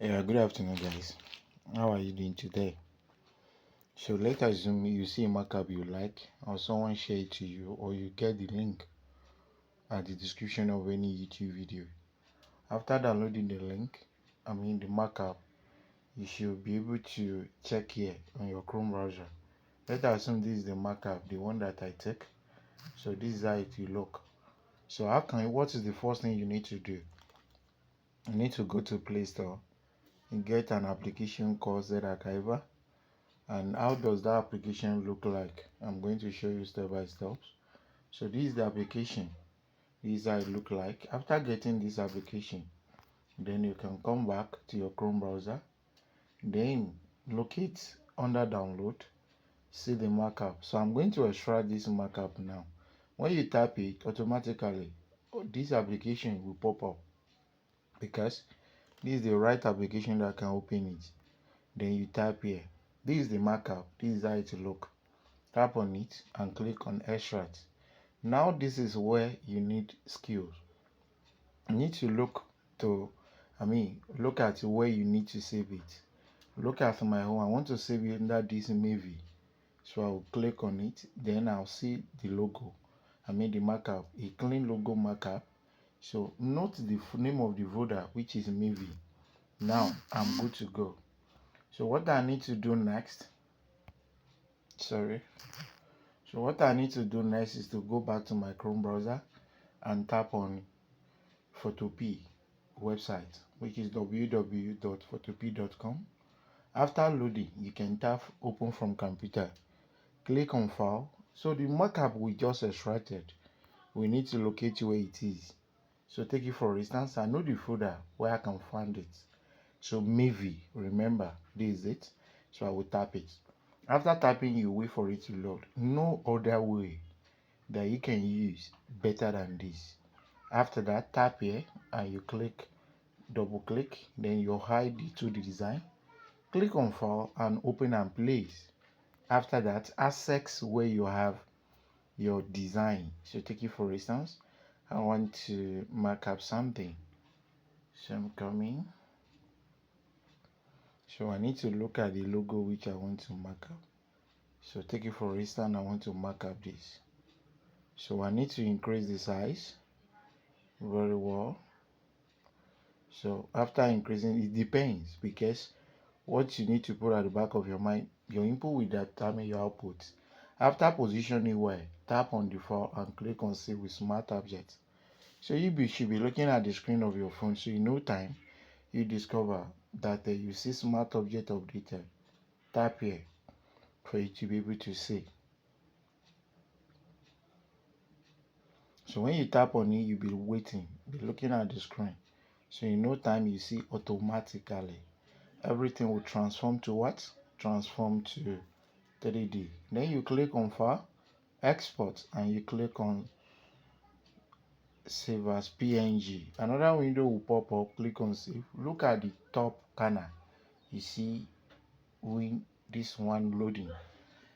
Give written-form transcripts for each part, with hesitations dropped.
Yeah, good afternoon, guys. How are you doing today? So let's assume you see a markup you like, or someone share it to you, or you get the link at the description of any YouTube video. After downloading the link, the markup, you should be able to check here on your Chrome browser. Let's assume this is the markup, the one that I take. So this is how it will look. So what is the first thing you need to do? You need to go to Play Store and get an application called Archiver. And how does that application look like? I'm going to show you step by step. So this is the application. This is how it look like. After getting this application, then you can come back to your Chrome browser, then locate under download, see the markup. So I'm going to extract this markup now. When you tap it, automatically this application will pop up because this is the right application that can open it. Then you tap here. This is the markup. This is how it look. Tap on it and click on extract. Now this is where you need skills. You need to look at where you need to save it. Look at my home. I want to save it under this movie. So I'll click on it. Then I'll see the logo. The markup, a clean logo markup. So note the name of the folder, which is movie. Now I'm good to go. So what I need to do next, So what I need to do next is to go back to my Chrome browser and tap on photopea website, which is www.photopea.com. After loading, you can tap open from computer. Click on file. So the markup we just extracted, we need to locate where it is. So take it for instance, I know the folder where I can find it. So maybe, remember, this is it. So I will tap it. After tapping, you wait for it to load. No other way that you can use better than this. After that, tap here and you double click, then you hide the 2D design. Click on file and open and place. After that, access where you have your design. So take it for instance, I want to mark up something. So I'm coming. So I need to look at the logo which I want to mark up. So take it for instance, I want to mark up this. So I need to increase the size very well. So after increasing, it depends because what you need to put at the back of your mind, your input will determine your output. After positioning well, tap on the file and click on save with smart object. So you should be looking at the screen of your phone, so in no time you discover that you see smart object updated. Tap here for you to be able to see. So when you tap on it, you'll be waiting, be looking at the screen. So in no time you see automatically everything will transform to what? Transform to 3D. Then you click on file, export, and you click on save as PNG. Another window will pop up. Click on save. Look at the top corner. You see this one loading.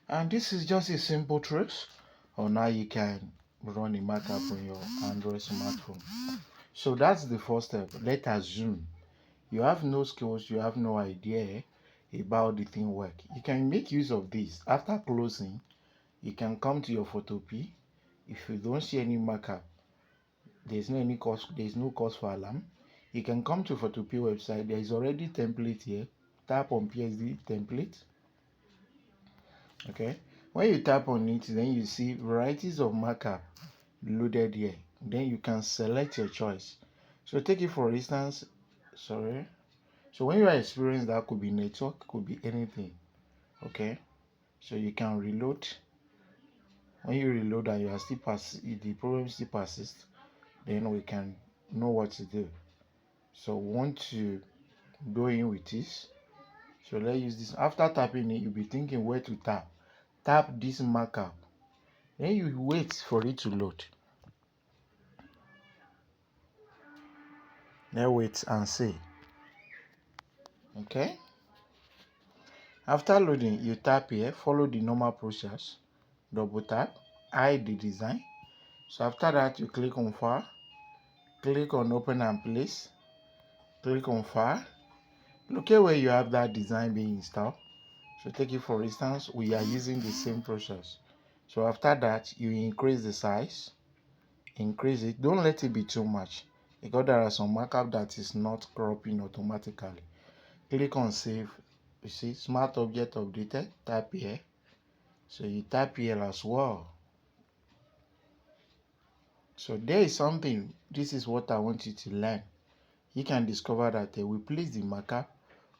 And this is just a simple trick. Or now you can run a markup on your Android smartphone. So that's the first step. Let's assume you have no skills, you have no idea about the thing work. You can make use of this. After closing, you can come to your photopea. If you don't see any markup, there's no cause for alarm. You can come to photopea website. There is already template here. Tap on PSD template. Okay. When you tap on it, then you see varieties of markup loaded here. Then you can select your choice. So take it for instance, So when you are experiencing that, could be network, could be anything. Okay. So you can reload. When you reload and you are still the problem still persists, then we can know what to do. So we want to go in with this. So let's use this. After tapping it, you'll be thinking where to tap. Tap this markup. Then you wait for it to load. Then wait and see. Okay. After loading, you tap here, follow the normal process. Double tap, hide the design. So after that, you click on file, click on open and place, click on file, Look at where you have that design being installed. So take it for instance, we are using the same process. So after that, you increase the size, increase it. Don't let it be too much because there are some markup that is not cropping automatically. Click on save. You see smart object updated, tap here. So you tap here as well. So there is something, this is what I want you to learn. You can discover that we place the markup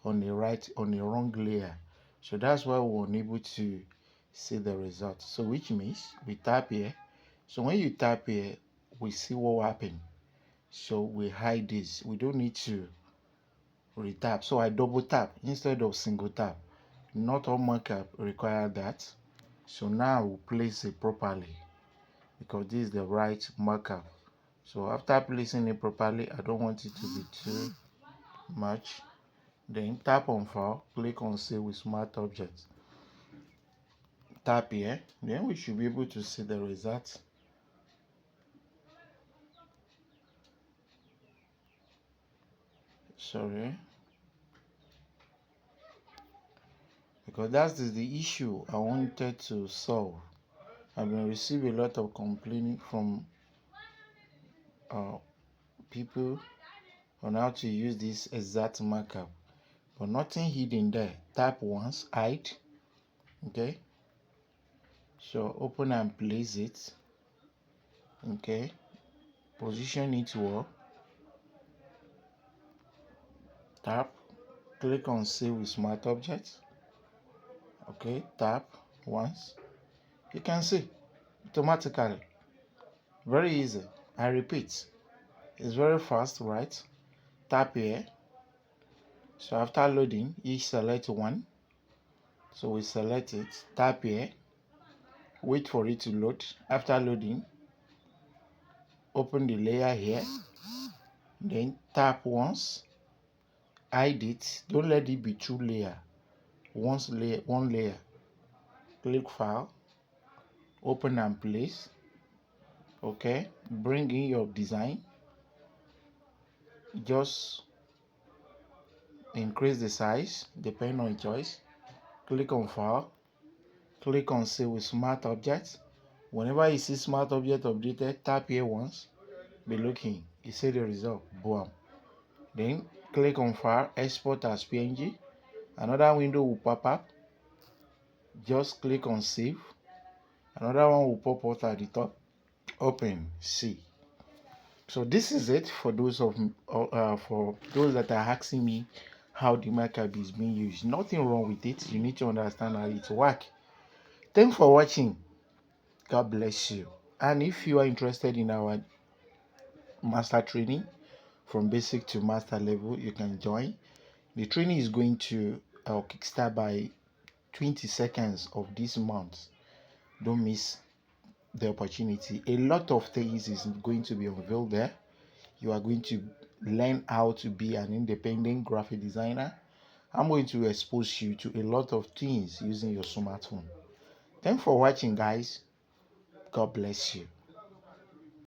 on the wrong layer. So that's why we're unable to see the result. So which means we tap here. So when you tap here, we see what happened. So we hide this. We don't need to retap. So I double tap instead of single tap. Not all markup require that. So now we'll place it properly because this is the right markup. So after placing it properly, I don't want it to be too much. Then tap on file, click on save with smart object. Tap here, then we should be able to see the result. Sorry. Because that is the issue I wanted to solve. I've been receiving a lot of complaining from people on how to use this exact markup, but nothing hidden there. Tap once, hide. Okay, so open and place it. Okay, position it well. Tap, click on save with smart object. Okay, tap once. You can see automatically. Very easy. I repeat, it's very fast, right? Tap here. So after loading, you select one. So we select it, tap here, wait for it to load. After loading, open the layer here, then tap once, hide it. Don't let it be two layer. One layer. Click file, open and place. Okay, bring in your design. Just increase the size depending on your choice. Click on file, click on save with smart objects. Whenever you see smart object updated, tap here once. Be looking, you see the result. Boom. Then click on file, export as PNG. Another window will pop up. Just click on save. Another one will pop out at the top. Open, see. So this is it for those that are asking me how the markup is being used. Nothing wrong with it. You need to understand how it works. Thanks for watching. God bless you. And if you are interested in our master training from basic to master level, you can join. The training is going to kickstart by 22nd of this month. Don't miss the opportunity. A lot of things is going to be unveiled there. You are going to learn how to be an independent graphic designer. I'm going to expose you to a lot of things using your smartphone. Thanks for watching, guys. God bless you.